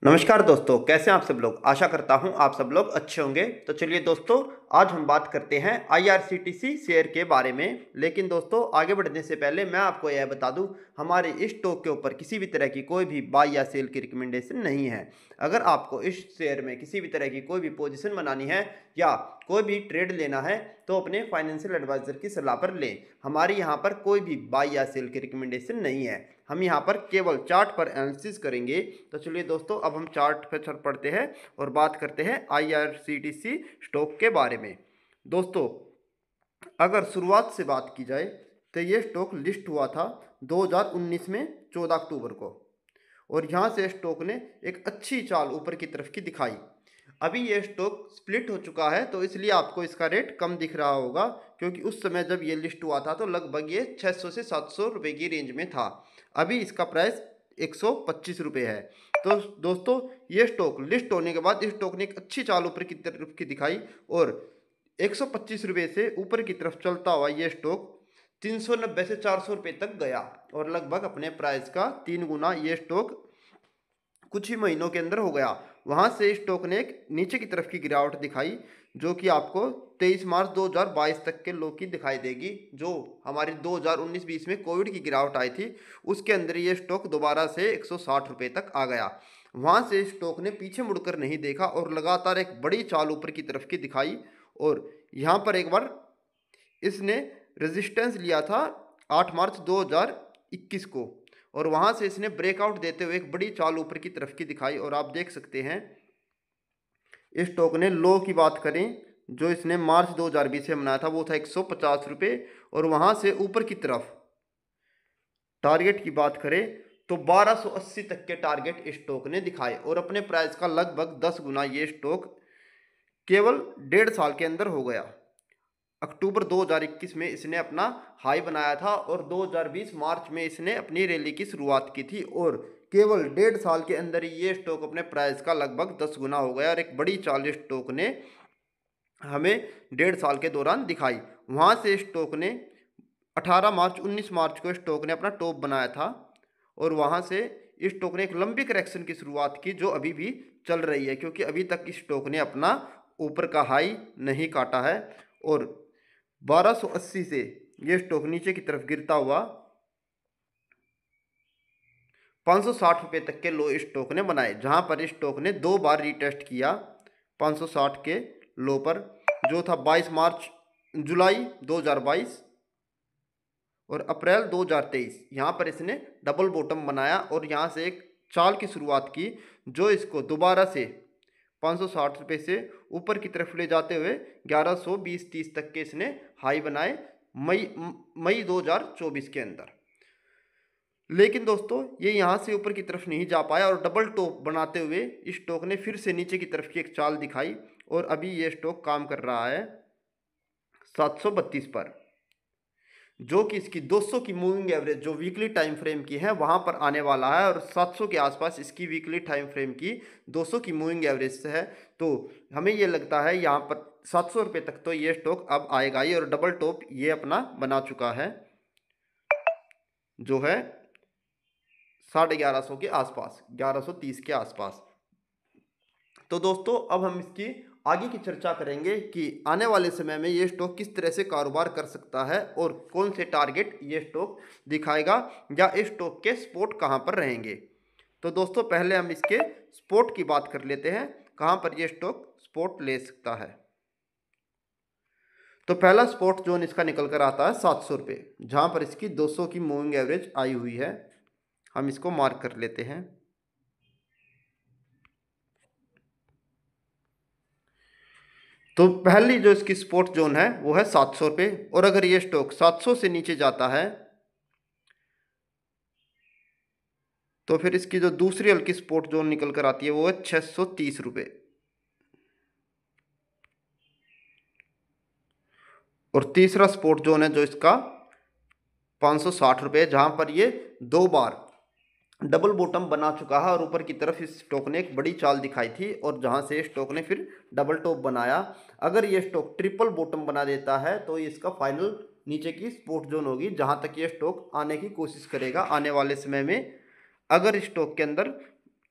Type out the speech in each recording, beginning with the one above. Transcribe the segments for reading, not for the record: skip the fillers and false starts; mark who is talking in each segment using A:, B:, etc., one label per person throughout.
A: नमस्कार दोस्तों, कैसे हैं आप सब लोग। आशा करता हूं आप सब लोग अच्छे होंगे। तो चलिए दोस्तों, आज हम बात करते हैं आईआरसीटीसी शेयर के बारे में। लेकिन दोस्तों, आगे बढ़ने से पहले मैं आपको यह बता दूं, हमारे इस स्टॉक के ऊपर किसी भी तरह की कोई भी बाई या सेल की रिकमेंडेशन नहीं है। अगर आपको इस शेयर में किसी भी तरह की कोई भी पोजीशन बनानी है या कोई भी ट्रेड लेना है तो अपने फाइनेंशियल एडवाइजर की सलाह पर लें। हमारी यहाँ पर कोई भी बाई या सेल की रिकमेंडेशन नहीं है। हम यहाँ पर केवल चार्ट पर एनालिसिस करेंगे। तो चलिए दोस्तों, अब हम चार्ट पर पढ़ते हैं और बात करते हैं आईआरसीटीसी स्टॉक के बारे में। दोस्तों, अगर शुरुआत से बात की जाए तो ये स्टॉक लिस्ट हुआ था 2019 में 14 अक्टूबर को, और यहाँ से स्टॉक ने एक अच्छी चाल ऊपर की तरफ की दिखाई। अभी ये स्टॉक स्प्लिट हो चुका है तो इसलिए आपको इसका रेट कम दिख रहा होगा, क्योंकि उस समय जब ये लिस्ट हुआ था तो लगभग ये 600 से 700 रुपये की रेंज में था। अभी इसका प्राइस 125 रुपये है। तो दोस्तों, ये स्टॉक लिस्ट होने के बाद इस स्टॉक ने एक अच्छी चाल ऊपर की तरफ की दिखाई और 125 रुपये से ऊपर की तरफ चलता हुआ ये स्टॉक 390 से 400 रुपये तक गया और लगभग अपने प्राइस का 3 गुना ये स्टॉक कुछ ही महीनों के अंदर हो गया। वहां से स्टॉक ने एक नीचे की तरफ की गिरावट दिखाई, जो कि आपको 23 मार्च 2022 तक के लो की दिखाई देगी। जो हमारी 2019-20 में कोविड की गिरावट आई थी, उसके अंदर ये स्टॉक दोबारा से 160 रुपये तक आ गया। वहां से स्टॉक ने पीछे मुड़कर नहीं देखा और लगातार एक बड़ी चाल ऊपर की तरफ की दिखाई, और यहाँ पर एक बार इसने रेजिस्टेंस लिया था 8 मार्च 2021 को, और वहां से इसने ब्रेकआउट देते हुए एक बड़ी चाल ऊपर की तरफ की दिखाई। और आप देख सकते हैं इस स्टॉक ने लो की बात करें जो इसने मार्च 2020 में बनाया था वो था 150 रुपये, और वहां से ऊपर की तरफ टारगेट की बात करें तो 1280 तक के टारगेट इस स्टॉक ने दिखाए, और अपने प्राइस का लगभग 10 गुना ये स्टॉक केवल 1.5 साल के अंदर हो गया। अक्टूबर 2021 में इसने अपना हाई बनाया था और 2020 मार्च में इसने अपनी रैली की शुरुआत की थी, और केवल 1.5 साल के अंदर ही ये स्टॉक अपने प्राइस का लगभग 10 गुना हो गया और एक बड़ी चाल स्टॉक ने हमें 1.5 साल के दौरान दिखाई। वहाँ से स्टॉक ने 18 मार्च 19 मार्च को स्टॉक ने अपना टॉप बनाया था, और वहाँ से इस स्टॉक ने एक लंबी करेक्शन की शुरुआत की जो अभी भी चल रही है, क्योंकि अभी तक इस स्टॉक ने अपना ऊपर का हाई नहीं काटा है। और 1280 से ये स्टॉक नीचे की तरफ गिरता हुआ 560 रुपये तक के लो स्टॉक ने बनाए, जहां पर स्टॉक ने 2 बार रीटेस्ट किया 560 के लो पर, जो था 22 मार्च जुलाई 2022 और अप्रैल 2023। यहाँ पर इसने डबल बॉटम बनाया और यहाँ से एक चाल की शुरुआत की जो इसको दोबारा से 560 रुपये से ऊपर की तरफ ले जाते हुए 1120-30 तक के इसने हाई बनाए मई 2024 के अंदर। लेकिन दोस्तों, ये यहाँ से ऊपर की तरफ नहीं जा पाया और डबल टॉप बनाते हुए इस स्टॉक ने फिर से नीचे की तरफ की एक चाल दिखाई, और अभी ये स्टॉक काम कर रहा है 732 पर, जो कि इसकी 200 की मूविंग एवरेज जो वीकली टाइम फ्रेम की है वहां पर आने वाला है, और 700 के आसपास इसकी वीकली टाइम फ्रेम की 200 की मूविंग एवरेज से है। तो हमें ये लगता है यहाँ पर 700 रुपये तक तो ये स्टॉक अब आएगा ही, और डबल टॉप ये अपना बना चुका है जो है 1150 के आसपास, 1130 के आसपास। तो दोस्तों, अब हम इसकी आगे की चर्चा करेंगे कि आने वाले समय में ये स्टॉक किस तरह से कारोबार कर सकता है और कौन से टारगेट ये स्टॉक दिखाएगा, या इस स्टॉक के सपोर्ट कहां पर रहेंगे। तो दोस्तों, पहले हम इसके सपोर्ट की बात कर लेते हैं, कहां पर ये स्टॉक सपोर्ट ले सकता है। तो पहला सपोर्ट जोन इसका निकल कर आता है 700 रुपये, जहां पर इसकी 200 की मूविंग एवरेज आई हुई है। हम इसको मार्क कर लेते हैं। तो पहली जो इसकी सपोर्ट जोन है वो है 700 रुपये, और अगर ये स्टॉक 700 से नीचे जाता है तो फिर इसकी जो दूसरी हल्की सपोर्ट जोन निकल कर आती है वो है 630 रुपये, और तीसरा सपोर्ट जोन है जो इसका 560 रुपये, जहां पर ये 2 बार डबल बॉटम बना चुका है और ऊपर की तरफ इस स्टॉक ने एक बड़ी चाल दिखाई थी, और जहां से स्टॉक ने फिर डबल टॉप बनाया। अगर ये स्टॉक ट्रिपल बॉटम बना देता है तो इसका फाइनल नीचे की सपोर्ट जोन होगी, जहां तक ये स्टॉक आने की कोशिश करेगा आने वाले समय में। अगर स्टॉक के अंदर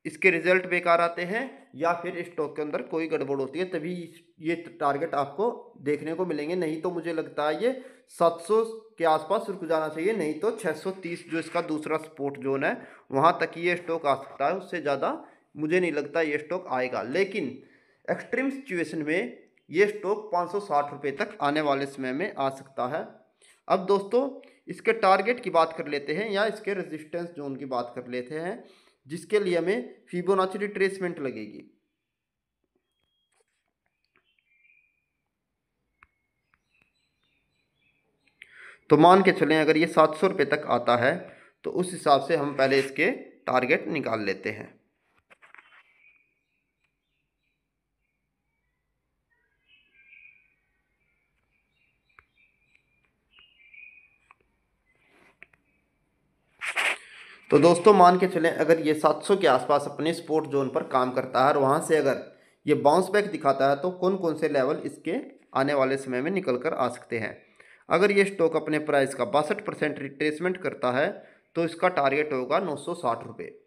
A: इसके रिजल्ट बेकार आते हैं या फिर स्टॉक के अंदर कोई गड़बड़ होती है, तभी ये टारगेट आपको देखने को मिलेंगे। नहीं तो मुझे लगता है ये 700 के आसपास रुक जाना चाहिए, नहीं तो 630 जो इसका दूसरा सपोर्ट जोन है वहाँ तक ये स्टॉक आ सकता है। उससे ज़्यादा मुझे नहीं लगता ये स्टॉक आएगा। लेकिन एक्सट्रीम सिचुएशन में ये स्टॉक 560 रुपये तक आने वाले समय में आ सकता है। अब दोस्तों इसके टारगेट की बात कर लेते हैं या इसके रेजिस्टेंस जोन की बात कर लेते हैं, जिसके लिए हमें फिबोनाची रिट्रेसमेंट लगेगी। तो मान के चलें अगर ये 700 रुपये तक आता है तो उस हिसाब से हम पहले इसके टारगेट निकाल लेते हैं। तो दोस्तों मान के चलें अगर ये 700 के आसपास अपने सपोर्ट जोन पर काम करता है और वहाँ से अगर ये बाउंस बैक दिखाता है तो कौन कौन से लेवल इसके आने वाले समय में निकल कर आ सकते हैं। अगर ये स्टॉक अपने प्राइस का 62% रिट्रेसमेंट करता है तो इसका टारगेट होगा 960 रुपये।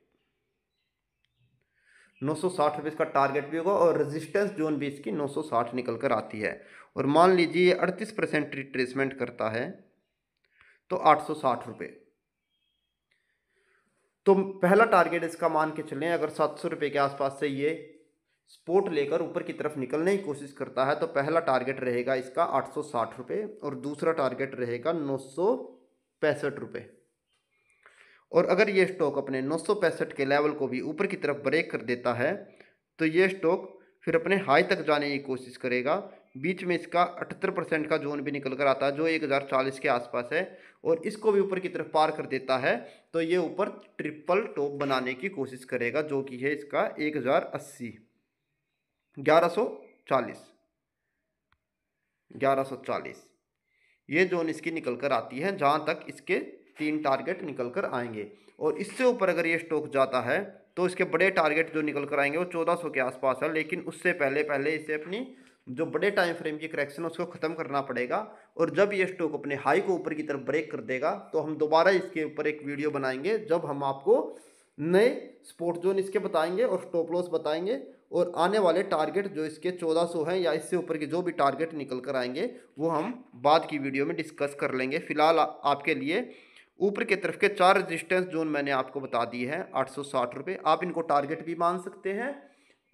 A: 960 रुपये इसका टारगेट भी होगा और रेजिस्टेंस जोन भी इसकी 960 निकल कर आती है। और मान लीजिए ये 38% रिट्रेसमेंट करता है तो 860 रुपये। तो पहला टारगेट इसका मान के चलें अगर 700 रुपये के आसपास से ये सपोर्ट लेकर ऊपर की तरफ निकलने की कोशिश करता है तो पहला टारगेट रहेगा इसका 860 रुपये और दूसरा टारगेट रहेगा 965 रुपये। और अगर ये स्टॉक अपने 965 के लेवल को भी ऊपर की तरफ ब्रेक कर देता है तो ये स्टॉक फिर अपने हाई तक जाने की कोशिश करेगा। बीच में इसका 78% का जोन भी निकल कर आता है जो 1040 के आसपास है, और इसको भी ऊपर की तरफ पार कर देता है तो ये ऊपर ट्रिपल टॉप बनाने की कोशिश करेगा जो कि है इसका 1080 1140 ये जोन इसकी निकल कर आती है जहाँ तक इसके 3 टारगेट निकल कर आएंगे। और इससे ऊपर अगर ये स्टॉक जाता है तो इसके बड़े टारगेट जो निकल कर आएंगे वो 1400 के आसपास है। लेकिन उससे पहले इसे अपनी जो बड़े टाइम फ्रेम की करेक्शन उसको ख़त्म करना पड़ेगा। और जब ये स्टॉक अपने हाई को ऊपर की तरफ ब्रेक कर देगा तो हम दोबारा इसके ऊपर एक वीडियो बनाएंगे जब हम आपको नए स्पोर्ट जोन इसके बताएंगे और स्टॉप लॉस बताएंगे और आने वाले टारगेट जो इसके 1400 हैं या इससे ऊपर के जो भी टारगेट निकल कर आएंगे वो हम बाद की वीडियो में डिस्कस कर लेंगे। फिलहाल आपके लिए ऊपर की तरफ के 4 रेजिस्टेंस जोन मैंने आपको बता दिए हैं 860 रुपये। आप इनको टारगेट भी मान सकते हैं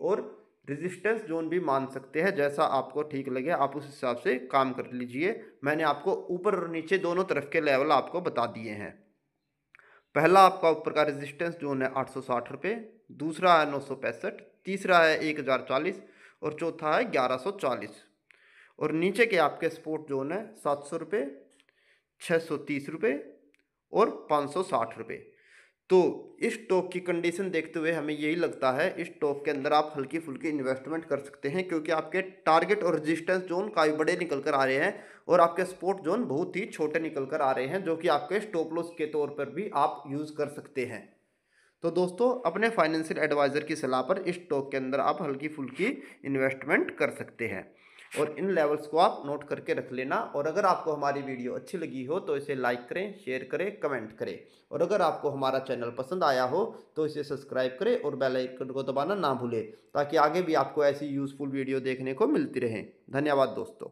A: और रेजिस्टेंस जोन भी मान सकते हैं, जैसा आपको ठीक लगे आप उस हिसाब से काम कर लीजिए। मैंने आपको ऊपर और नीचे दोनों तरफ के लेवल आपको बता दिए हैं। पहला आपका ऊपर का रेजिस्टेंस जोन है 860 रुपये, दूसरा है 965, तीसरा है 1040 और चौथा है 1140। और नीचे के आपके सपोर्ट जोन है 700 रुपये, 630 रुपये और 560 रुपये। तो इस स्टॉक की कंडीशन देखते हुए हमें यही लगता है इस स्टॉक के अंदर आप हल्की फुल्की इन्वेस्टमेंट कर सकते हैं, क्योंकि आपके टारगेट और रेजिस्टेंस जोन काफ़ी बड़े निकल कर आ रहे हैं और आपके सपोर्ट जोन बहुत ही छोटे निकल कर आ रहे हैं जो कि आपके स्टॉप लॉस के तौर पर भी आप यूज़ कर सकते हैं। तो दोस्तों अपने फाइनेंशियल एडवाइज़र की सलाह पर इस स्टॉक के अंदर आप हल्की फुल्की इन्वेस्टमेंट कर सकते हैं और इन लेवल्स को आप नोट करके रख लेना। और अगर आपको हमारी वीडियो अच्छी लगी हो तो इसे लाइक करें, शेयर करें, कमेंट करें। और अगर आपको हमारा चैनल पसंद आया हो तो इसे सब्सक्राइब करें और बेल आइकन को दबाना ना भूलें ताकि आगे भी आपको ऐसी यूज़फुल वीडियो देखने को मिलती रहे। धन्यवाद दोस्तों।